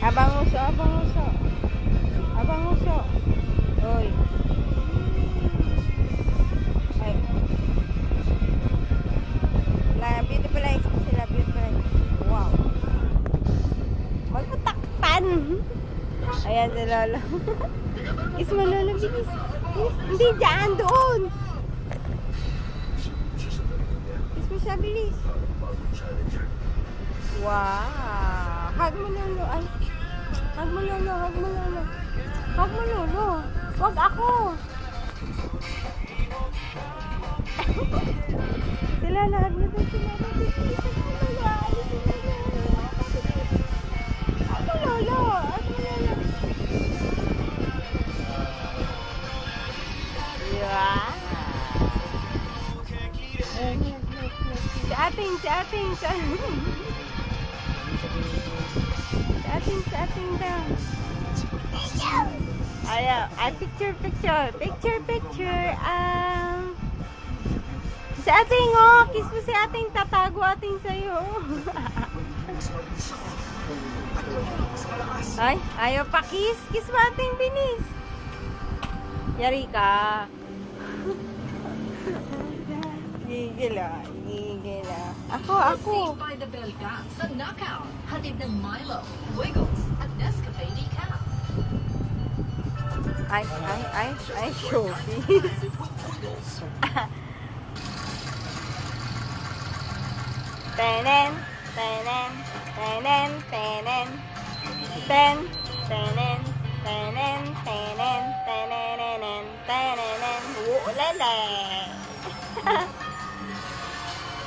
Abang uso, abang uso. Abang uso. Uy. Ay. Beautiful eyes po sila, beautiful eyes. Wow. Magpatakpan. Ayan si Lolo. Kiss mo, Lolo, bilis. Hindi, dyan, doon. Kiss mo siya, bilis. Wow. Hug mo, Lolo. Ay. Hug mo, Lolo. Hug mo, Lolo. Hug mo, Lolo. Wag ako. Sila, hug mo doon sila. Ako, Lolo. Ako, Lolo. Yeah. Si ating, si ating, si ating. Si ating daw. Ayaw. Ay, picture. Si ating, oh. Kiss mo si ating. Tatago ating sa'yo. Ay, ayaw pa kiss. Kiss mo ating, binis. Yari ka. Gigil ah. Ako. By the Belga sa Knockout. Hatid ng Milo, Wiggles at Nescafe Decaf. Ay, Shopee. Tenen. Ulala.